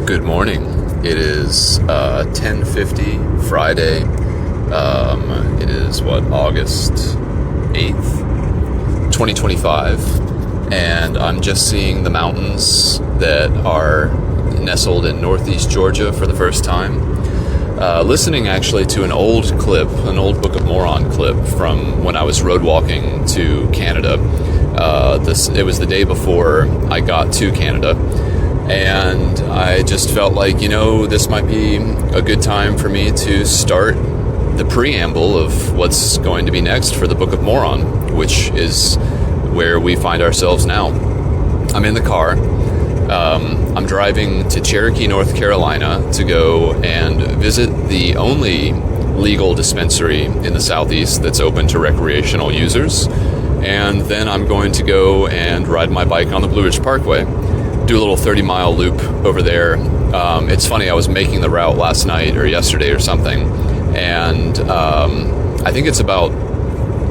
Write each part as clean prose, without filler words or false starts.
Good morning. It is 10:50 Friday. It is August 8th, 2025, and I'm just seeing the mountains that are nestled in northeast Georgia for the first time. Listening actually to an old Book of Moron clip from when I was road walking to Canada. It was the day before I got to Canada. And I just felt like, this might be a good time for me to start the preamble of what's going to be next for the Book of Moron, which is where we find ourselves now. I'm in the car. I'm driving to Cherokee, North Carolina to go and visit the only legal dispensary in the Southeast that's open to recreational users. And then I'm going to go and ride my bike on the Blue Ridge Parkway. Do a little 30-mile loop over there. It's funny, I was making the route last night or yesterday or something, and I think it's about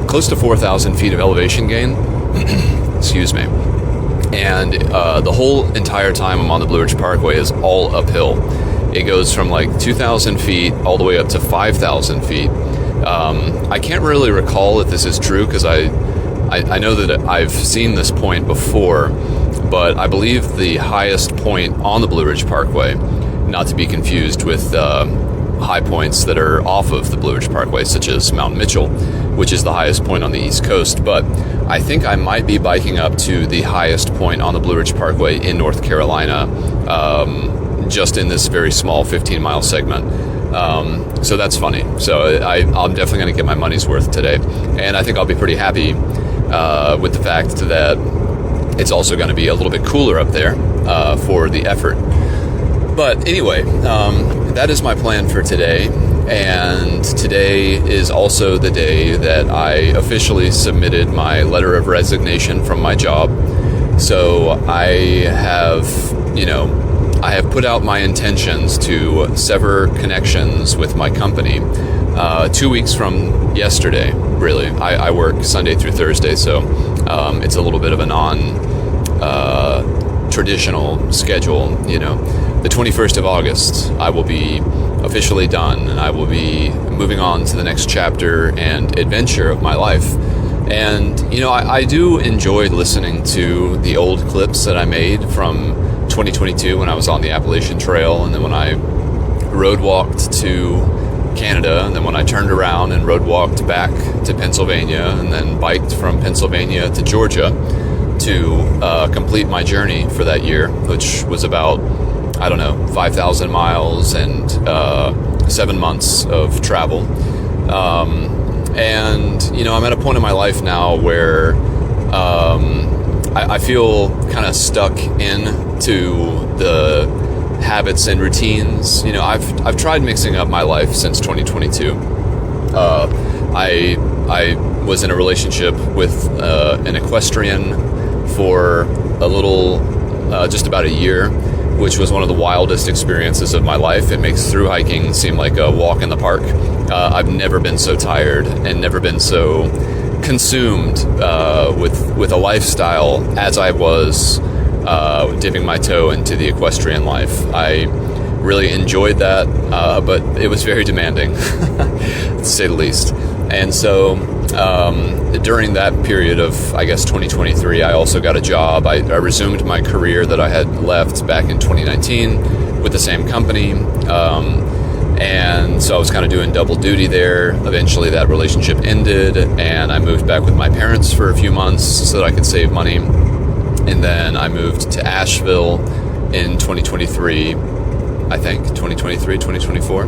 close to 4,000 feet of elevation gain. Excuse me. And the whole entire time I'm on the Blue Ridge Parkway is all uphill. It goes from like 2,000 feet all the way up to 5,000 feet. I can't really recall if this is true because I know that I've seen this point before, but I believe the highest point on the Blue Ridge Parkway, not to be confused with high points that are off of the Blue Ridge Parkway, such as Mount Mitchell, which is the highest point on the East Coast, but I think I might be biking up to the highest point on the Blue Ridge Parkway in North Carolina, just in this very small 15-mile segment. So that's funny. So I'm definitely going to get my money's worth today, and I think I'll be pretty happy with the fact that it's also going to be a little bit cooler up there for the effort. But anyway, that is my plan for today. And today is also the day that I officially submitted my letter of resignation from my job. So I have put out my intentions to sever connections with my company 2 weeks from yesterday, really. I work Sunday through Thursday, so it's a little bit of a non-traditional schedule. The 21st of August, I will be officially done, and I will be moving on to the next chapter and adventure of my life. And, I do enjoy listening to the old clips that I made from 2022 when I was on the Appalachian Trail, and then when I road walked to Canada, and then when I turned around and road walked back to Pennsylvania, and then biked from Pennsylvania to Georgia to complete my journey for that year, which was about 5,000 miles and 7 months of travel. And I'm at a point in my life now where I feel kind of stuck into the habits and routines. I've tried mixing up my life since 2022. I was in a relationship with an equestrian for a little, just about a year, which was one of the wildest experiences of my life. It makes through hiking seem like a walk in the park. I've never been so tired and never been so consumed with a lifestyle as I was dipping my toe into the equestrian life. I really enjoyed that, but it was very demanding, to say the least. And so during that period of, 2023, I also got a job. I resumed my career that I had left back in 2019 with the same company. And so I was kind of doing double duty there. Eventually that relationship ended, and I moved back with my parents for a few months so that I could save money. And then I moved to Asheville in 2023, 2024.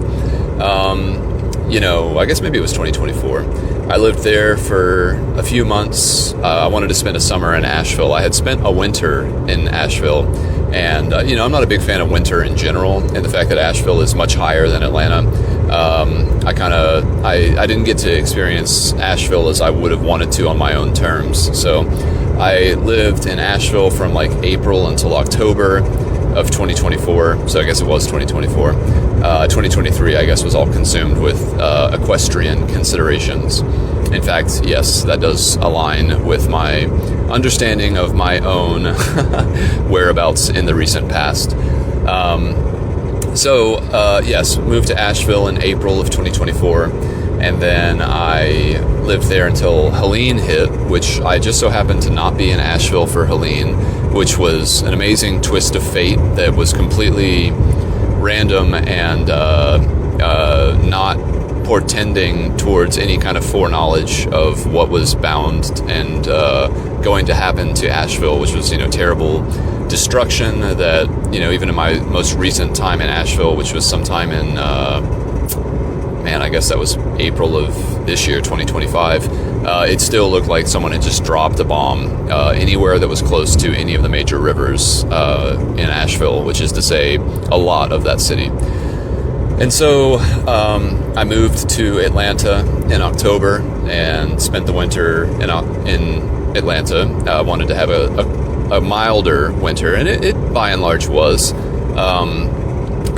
I guess maybe it was 2024. I lived there for a few months. I wanted to spend a summer in Asheville. I had spent a winter in Asheville, and I'm not a big fan of winter in general, and the fact that Asheville is much higher than Atlanta. I didn't get to experience Asheville as I would have wanted to on my own terms. So I lived in Asheville from like April until October of 2024. So I guess it was 2024. 2023, I guess, was all consumed with equestrian considerations. In fact, yes, that does align with my understanding of my own whereabouts in the recent past. Yes, moved to Asheville in April of 2024, and then I lived there until Helene hit, which I just so happened to not be in Asheville for Helene, which was an amazing twist of fate that was completely random and not portending towards any kind of foreknowledge of what was bound and going to happen to Asheville, which was, terrible destruction that, even in my most recent time in Asheville, which was sometime in, I guess that was April of this year, 2025, it still looked like someone had just dropped a bomb anywhere that was close to any of the major rivers in Asheville, which is to say a lot of that city. And so I moved to Atlanta in October and spent the winter in Atlanta. I wanted to have a milder winter, and it by and large was.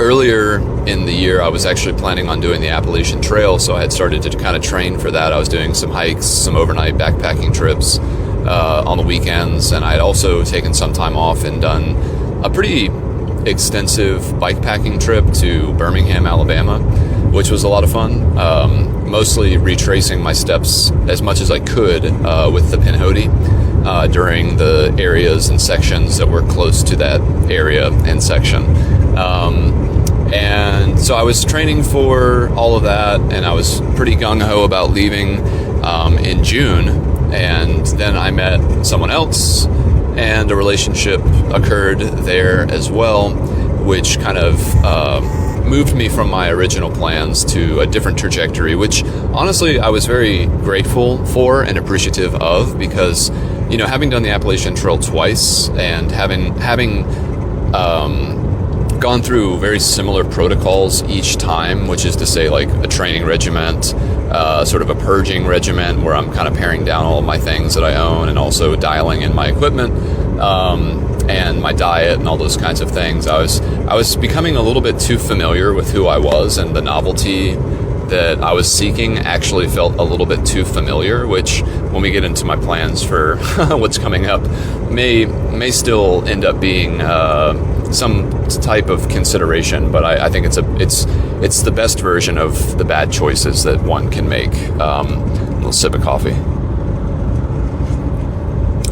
Earlier in the year, I was actually planning on doing the Appalachian Trail, so I had started to kind of train for that. I was doing some hikes, some overnight backpacking trips on the weekends, and I had also taken some time off and done a pretty extensive bikepacking trip to Birmingham, Alabama, which was a lot of fun. Mostly retracing my steps as much as I could with the Pinhoti during the areas and sections that were close to that area and section. And so I was training for all of that, and I was pretty gung-ho about leaving in June, and then I met someone else, and a relationship occurred there as well, which kind of moved me from my original plans to a different trajectory, which honestly I was very grateful for and appreciative of, because having done the Appalachian Trail twice and having gone through very similar protocols each time, which is to say like a training regiment, sort of a purging regiment where I'm kind of paring down all of my things that I own and also dialing in my equipment and my diet and all those kinds of things. I was becoming a little bit too familiar with who I was, and the novelty that I was seeking actually felt a little bit too familiar, which when we get into my plans for what's coming up may still end up being some type of consideration, but I think it's the best version of the bad choices that one can make. A little sip of coffee.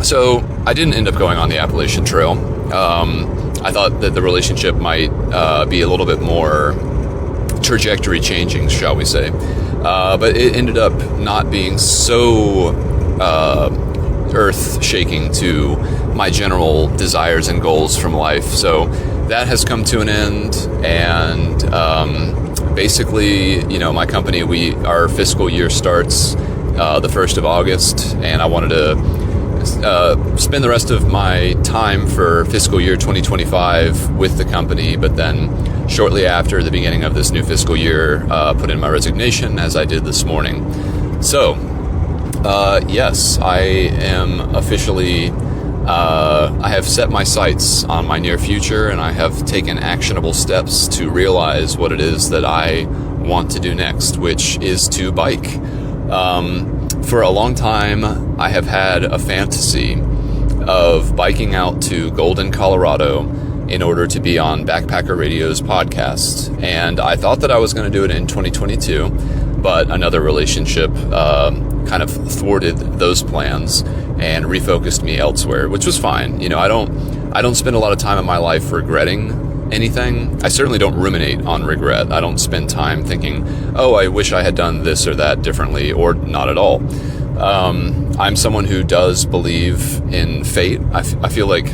So I didn't end up going on the Appalachian Trail. I thought that the relationship might be a little bit more trajectory changing, shall we say, but it ended up not being so earth shaking to my general desires and goals from life. So that has come to an end, and basically, my company, our fiscal year starts the 1st of August, and I wanted to spend the rest of my time for fiscal year 2025 with the company, but then shortly after the beginning of this new fiscal year, put in my resignation, as I did this morning. So, yes, I am officially, I have set my sights on my near future, and I have taken actionable steps to realize what it is that I want to do next, which is to bike. For a long time, I have had a fantasy of biking out to Golden, Colorado in order to be on Backpacker Radio's podcast. And I thought that I was going to do it in 2022, but another relationship kind of thwarted those plans and refocused me elsewhere, which was fine. I don't spend a lot of time in my life regretting anything. I certainly don't ruminate on regret. I don't spend time thinking, oh, I wish I had done this or that differently, or not at all. I'm someone who does believe in fate. I feel like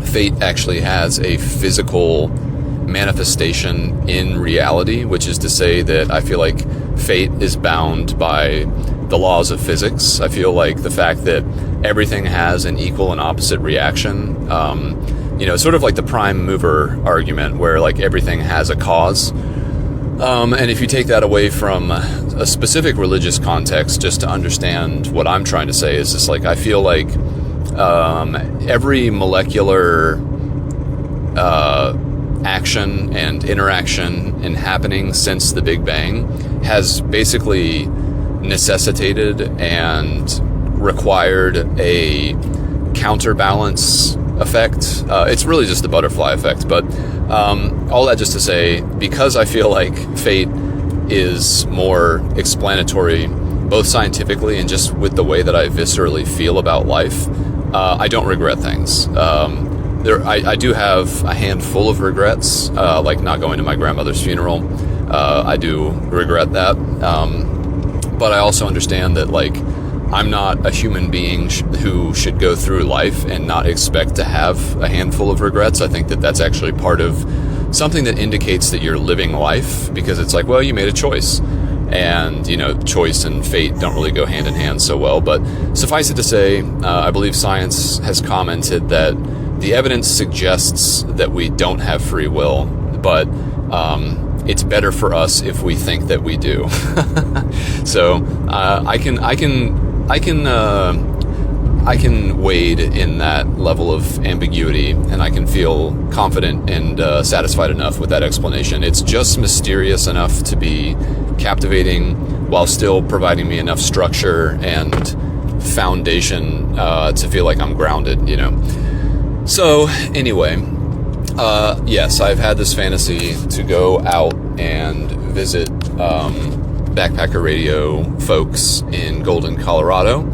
fate actually has a physical manifestation in reality, which is to say that I feel like fate is bound by the laws of physics. I feel like the fact that everything has an equal and opposite reaction, sort of like the prime mover argument, where like everything has a cause. And if you take that away from a specific religious context, just to understand what I'm trying to say, is just like I feel like every molecular action and interaction and happening since the Big Bang has basically necessitated and required a counterbalance effect. It's really just the butterfly effect, but All that just to say, because I feel like fate is more explanatory, both scientifically and just with the way that I viscerally feel about life, I don't regret things. I do have a handful of regrets, like not going to my grandmother's funeral. I do regret that. But I also understand that, like, I'm not a human being who should go through life and not expect to have a handful of regrets. I think that that's actually part of something that indicates that you're living life, because it's like, well, you made a choice. And, choice and fate don't really go hand in hand so well. But suffice it to say, I believe science has commented that the evidence suggests that we don't have free will, but it's better for us if we think that we do. So I can wade in that level of ambiguity, and I can feel confident and satisfied enough with that explanation. It's just mysterious enough to be captivating while still providing me enough structure and foundation to feel like I'm grounded, So anyway, yes, I've had this fantasy to go out and visit Backpacker Radio folks in Golden, Colorado.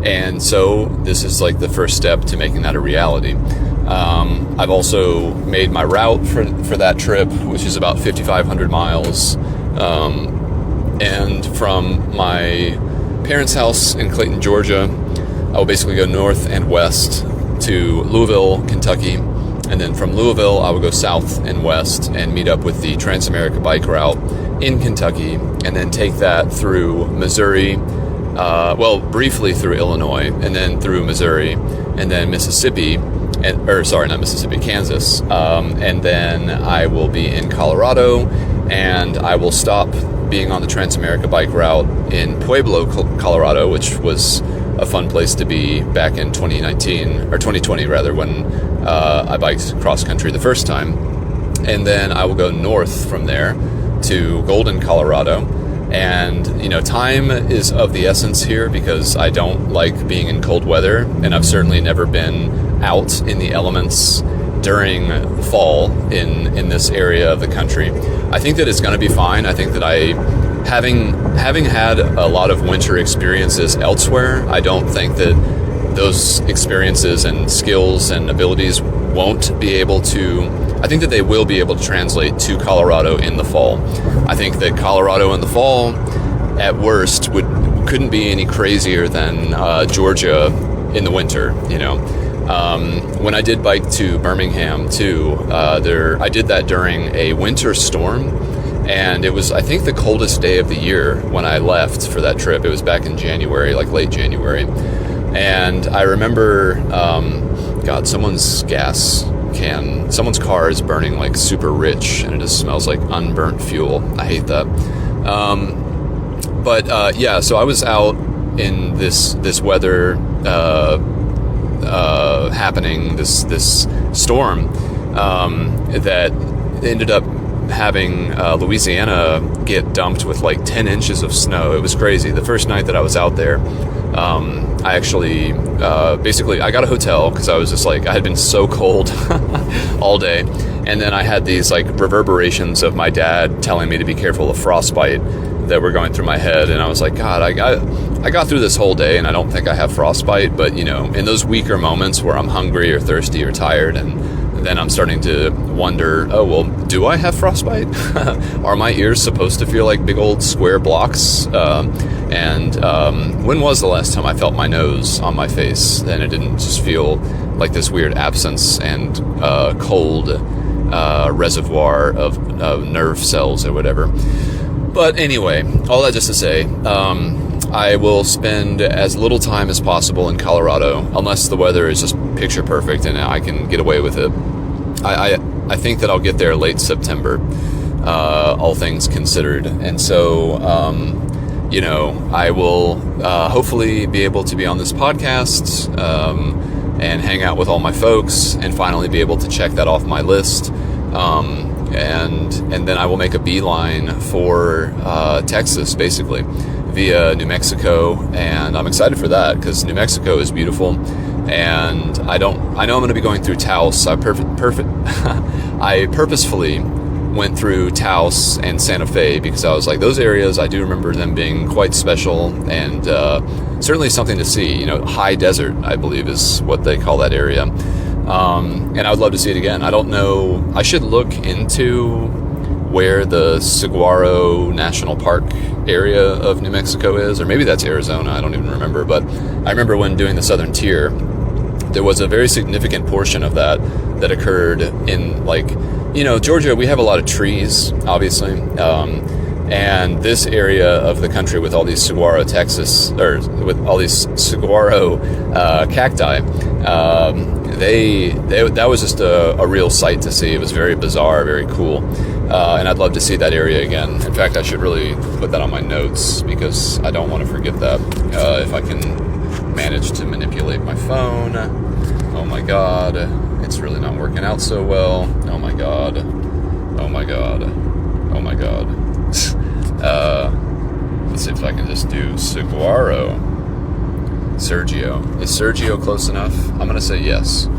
And so this is like the first step to making that a reality. I've also made my route for that trip, which is about 5,500 miles. And from my parents' house in Clayton, Georgia, I will basically go north and west to Louisville, Kentucky. And then from Louisville, I will go south and west and meet up with the Trans-America Bike Route in Kentucky, and then take that through Missouri, briefly through Illinois, and then through Missouri, and then Mississippi, Kansas. And then I will be in Colorado, and I will stop being on the Trans-America Bike Route in Pueblo, Colorado, which was a fun place to be back in 2020 rather, when I biked cross country the first time. And then I will go north from there to Golden, Colorado. And, time is of the essence here, because I don't like being in cold weather, and I've certainly never been out in the elements during fall in this area of the country. I think that it's going to be fine. I think that having had a lot of winter experiences elsewhere, I don't think that those experiences and skills and abilities won't be able to, I think that they will be able to translate to Colorado in the fall. I think that Colorado in the fall, at worst, couldn't be any crazier than Georgia in the winter, When I did bike to Birmingham too, I did that during a winter storm, and it was, I think, the coldest day of the year when I left for that trip. It was back in January, like late January. And I remember, someone's car is burning like super rich, and it just smells like unburnt fuel. I hate that. So I was out in this weather happening, this storm that ended up having Louisiana get dumped with like 10 inches of snow. It was crazy. The first night that I was out there, I actually I got a hotel because I was just like, I had been so cold all day, and then I had these like reverberations of my dad telling me to be careful of frostbite that were going through my head, and I was like, God, I got through this whole day and I don't think I have frostbite, but in those weaker moments where I'm hungry or thirsty or tired, and then I'm starting to wonder, oh, well, do I have frostbite? Are my ears supposed to feel like big old square blocks? When was the last time I felt my nose on my face and it didn't just feel like this weird absence and cold reservoir of nerve cells or whatever? But anyway, all that just to say, I will spend as little time as possible in Colorado, unless the weather is just picture perfect and I can get away with it. I think that I'll get there late September, all things considered. And so, I will hopefully be able to be on this podcast and hang out with all my folks and finally be able to check that off my list. And then I will make a beeline for Texas, basically, via New Mexico, and I'm excited for that because New Mexico is beautiful. And I know I'm going to be going through Taos. I purposefully went through Taos and Santa Fe because I was like, those areas, I do remember them being quite special and certainly something to see. High desert, I believe, is what they call that area. And I would love to see it again. I don't know. I should look into where the Saguaro National Park area of New Mexico is, or maybe that's Arizona. I don't even remember. But I remember when doing the Southern Tier, there was a very significant portion of that occurred in, Georgia. We have a lot of trees, obviously. And this area of the country with all these saguaro cacti, that was just a real sight to see. It was very bizarre, very cool. And I'd love to see that area again. In fact, I should really put that on my notes because I don't want to forget that. If I can manage to manipulate my phone. Oh my God, it's really not working out so well. Oh my God. Oh my God. Oh my God. Let's see if I can just do Saguaro. Sergio. Is Sergio close enough? I'm going to say yes.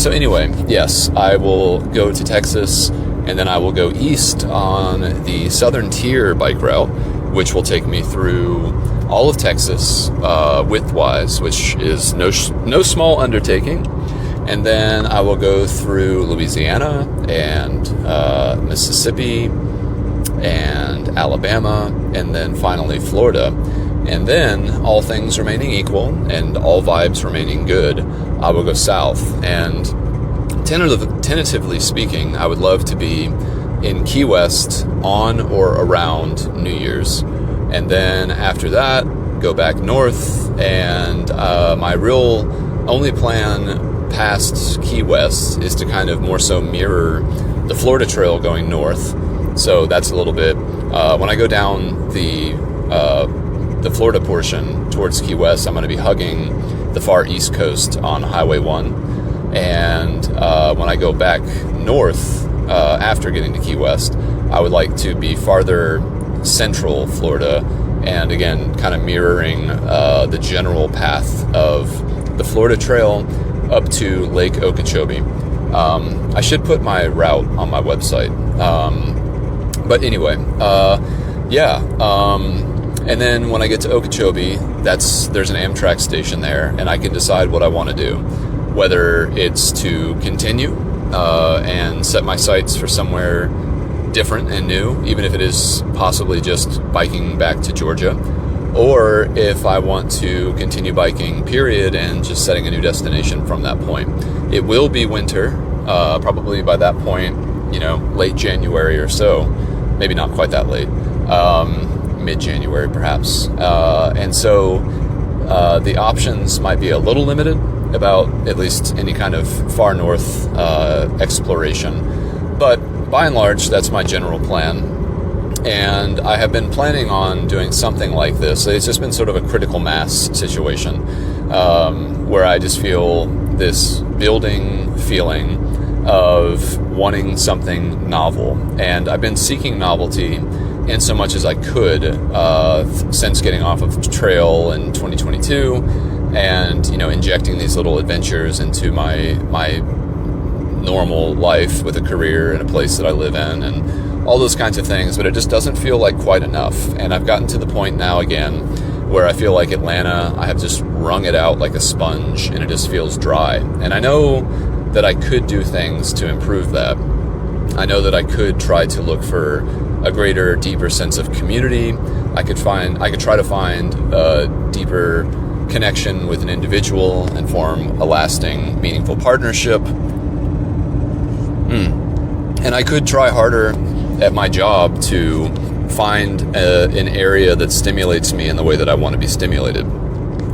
So anyway, yes, I will go to Texas, and then I will go east on the Southern Tier bike route, which will take me through all of Texas, width-wise, which is no small undertaking. And then I will go through Louisiana and Mississippi and Alabama, and then finally Florida. And then, all things remaining equal and all vibes remaining good, I will go south. And tentatively speaking, I would love to be in Key West on or around New Year's. And then after that, go back north. And my real only plan past Key West is to kind of more so mirror the Florida Trail going north. So that's a little bit, when I go down the Florida portion towards Key West, I'm going to be hugging the far east coast on Highway 1. And when I go back north after getting to Key West, I would like to be farther central Florida and again kind of mirroring the general path of the Florida Trail up to Lake Okeechobee. I should put my route on my website. But anyway, and then when I get to Okeechobee, there's an Amtrak station there, and I can decide what I want to do, whether it's to continue and set my sights for somewhere different and new, even if it is possibly just biking back to Georgia, or if I want to continue biking, period, and just setting a new destination from that point. It will be winter, probably by that point, late January or so, maybe not quite that late. Mid-January perhaps, and so the options might be a little limited about at least any kind of far north exploration, but by and large that's my general plan. And I have been planning on doing something like this. It's just been sort of a critical mass situation where I just feel this building feeling of wanting something novel, and I've been seeking novelty in so much as I could since getting off of trail in 2022, and injecting these little adventures into my normal life with a career and a place that I live in and all those kinds of things. But it just doesn't feel like quite enough, and I've gotten to the point now again where I feel like Atlanta, I have just wrung it out like a sponge, and it just feels dry. And I know that I could do things to improve that. I know that I could try to look for a greater, deeper sense of community. I could try to find a deeper connection with an individual and form a lasting, meaningful partnership. And I could try harder at my job to find an area that stimulates me in the way that I want to be stimulated.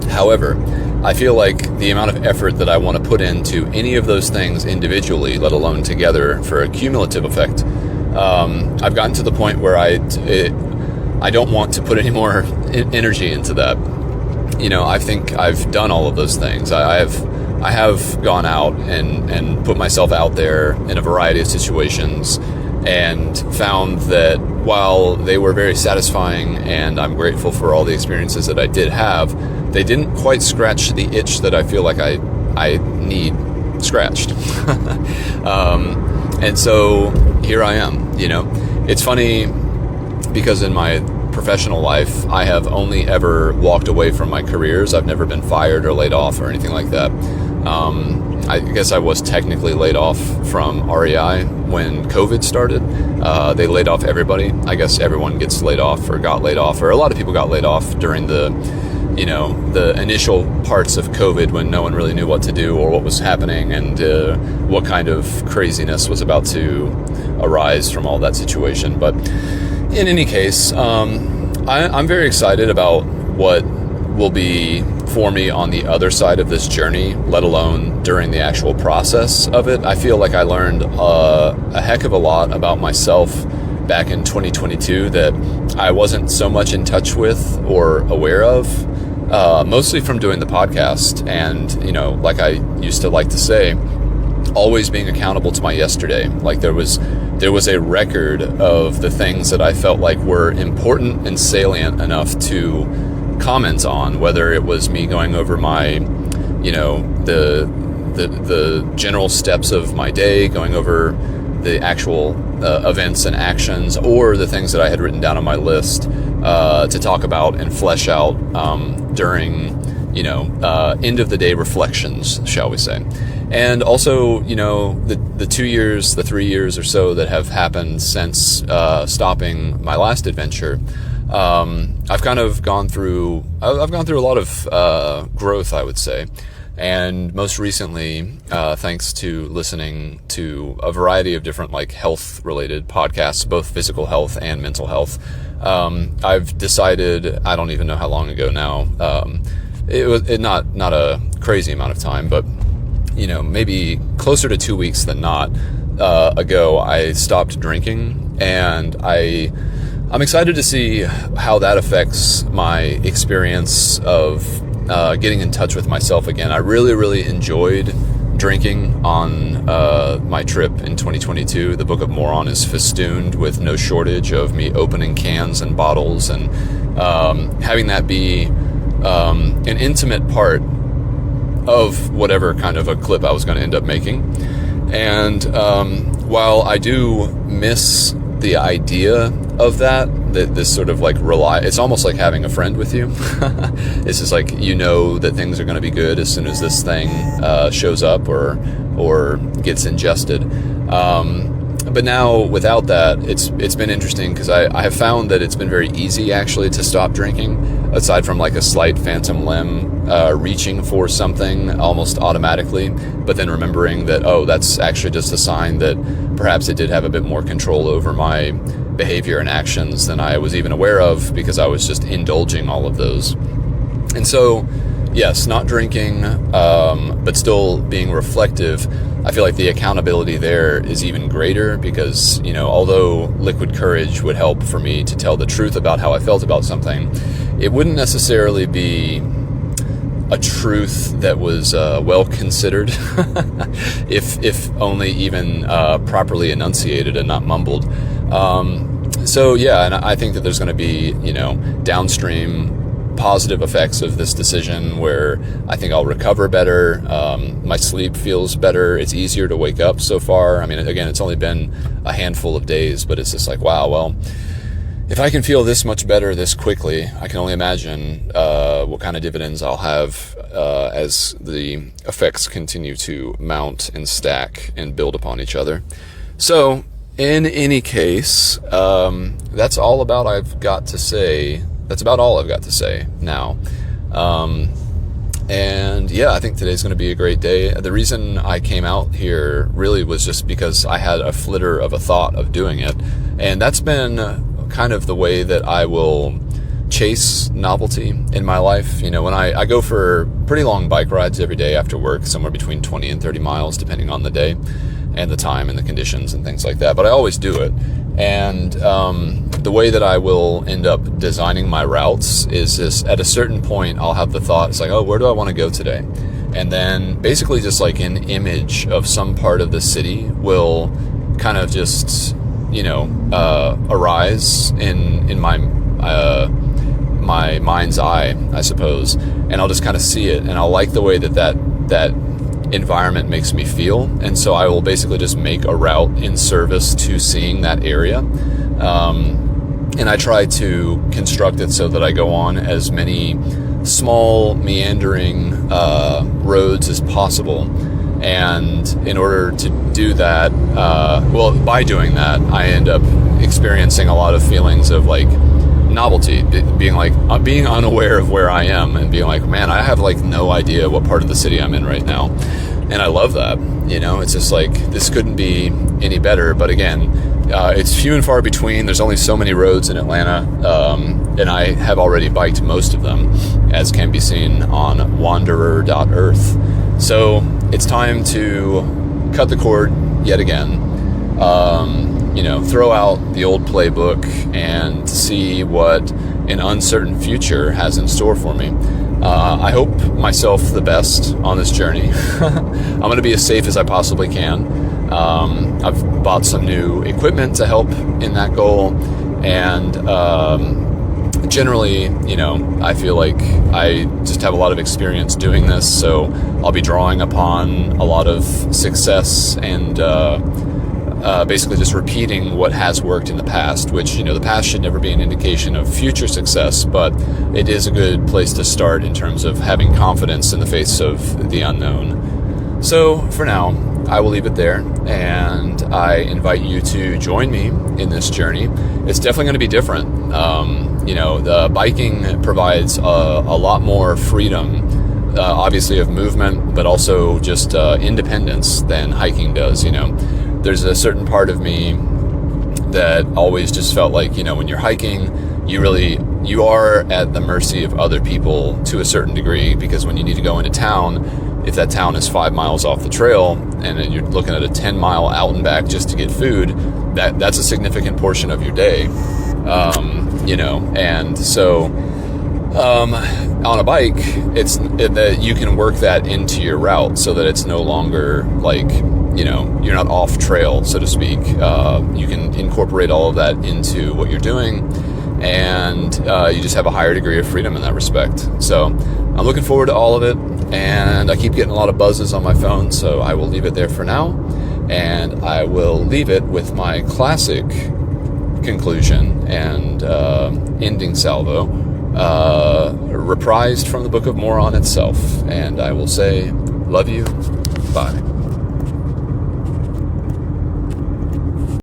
However, I feel like the amount of effort that I want to put into any of those things individually, let alone together for a cumulative effect, I've gotten to the point where I don't want to put any more energy into that. I think I've done all of those things. I have gone out and put myself out there in a variety of situations and found that while they were very satisfying and I'm grateful for all the experiences that I did have, they didn't quite scratch the itch that I feel like I need scratched. And so here I am. It's funny because in my professional life, I have only ever walked away from my careers. I've never been fired or laid off or anything like that. I guess I was technically laid off from REI when COVID started. They laid off everybody. I guess everyone gets laid off or got laid off, or a lot of people got laid off during the initial parts of COVID when no one really knew what to do or what was happening and what kind of craziness was about to arise from all that situation. But in any case, I'm very excited about what will be for me on the other side of this journey, let alone during the actual process of it. I feel like I learned a heck of a lot about myself back in 2022 that I wasn't so much in touch with or aware of, mostly from doing the podcast. And, like I used to like to say, always being accountable to my yesterday. Like there was a record of the things that I felt like were important and salient enough to comment on, whether it was me going over my, the general steps of my day, going over the actual events and actions, or the things that I had written down on my list to talk about and flesh out during, end of the day reflections, shall we say. And also, the 2 years, the 3 years or so that have happened since stopping my last adventure, I've gone through a lot of growth, I would say. And most recently, thanks to listening to a variety of different health related podcasts, both physical health and mental health, I've decided, I don't even know how long ago now, it was not a crazy amount of time, but maybe closer to 2 weeks than not ago, I stopped drinking, and I'm excited to see how that affects my experience of getting in touch with myself again. I really, really enjoyed drinking on my trip in 2022. The Book of Moron is festooned with no shortage of me opening cans and bottles and having that be an intimate part of whatever kind of a clip I was going to end up making. And while I do miss the idea of that this sort of it's almost like having a friend with you. It's just that things are going to be good as soon as this thing shows up or gets ingested. But now without that, it's been interesting because I have found that it's been very easy actually to stop drinking, aside from a slight phantom limb reaching for something almost automatically, but then remembering that, that's actually just a sign that perhaps it did have a bit more control over my behavior and actions than I was even aware of, because I was just indulging all of those. And so, yes, not drinking, but still being reflective. I feel like the accountability there is even greater because, although liquid courage would help for me to tell the truth about how I felt about something, it wouldn't necessarily be a truth that was well considered, if only even properly enunciated and not mumbled. So yeah, and I think that there's going to be, downstream positive effects of this decision where I think I'll recover better. My sleep feels better. It's easier to wake up so far. I mean, again, it's only been a handful of days, but it's just wow, well, if I can feel this much better this quickly, I can only imagine what kind of dividends I'll have as the effects continue to mount and stack and build upon each other. So, in any case, that's all about I've got to say. That's about all I've got to say now. And yeah, I think today's going to be a great day. The reason I came out here really was just because I had a flitter of a thought of doing it. And that's been kind of the way that I will chase novelty in my life. When I go for pretty long bike rides every day after work, somewhere between 20 and 30 miles, depending on the day and the time and the conditions and things like that. But I always do it. And the way that I will end up designing my routes is this: at a certain point, I'll have the thought, it's where do I want to go today? And then basically just an image of some part of the city will kind of just, arise in my my mind's eye, I suppose, and I'll just kind of see it, and I'll like the way that environment makes me feel, and so I will basically just make a route in service to seeing that area. And I try to construct it so that I go on as many small meandering roads as possible. And in order to do that, by doing that, I end up experiencing a lot of feelings of like novelty, being unaware of where I am and being like, man, I have like no idea what part of the city I'm in right now. And I love that, it's just like, this couldn't be any better. But again, it's few and far between. There's only so many roads in Atlanta, and I have already biked most of them, as can be seen on wanderer.earth. So it's time to cut the cord yet again, throw out the old playbook and see what an uncertain future has in store for me. I hope myself the best on this journey. I'm going to be as safe as I possibly can. I've bought some new equipment to help in that goal, and generally, I feel like I just have a lot of experience doing this, so I'll be drawing upon a lot of success and basically just repeating what has worked in the past, which, the past should never be an indication of future success, but it is a good place to start in terms of having confidence in the face of the unknown. So for now, I will leave it there, and I invite you to join me in this journey. It's definitely going to be different. The biking provides a lot more freedom, obviously of movement, but also just independence than hiking does. There's a certain part of me that always just felt like, when you're hiking, you are at the mercy of other people to a certain degree, because when you need to go into town, if that town is 5 miles off the trail and you're looking at a 10-mile out and back just to get food, that's a significant portion of your day. And so on a bike, that you can work that into your route so that it's no longer like, you're not off trail, so to speak. You can incorporate all of that into what you're doing, and you just have a higher degree of freedom in that respect. So I'm looking forward to all of it, and I keep getting a lot of buzzes on my phone, so I will leave it there for now, and I will leave it with my classic conclusion and ending salvo, reprised from the Book of Moron itself. And I will say, love you, bye.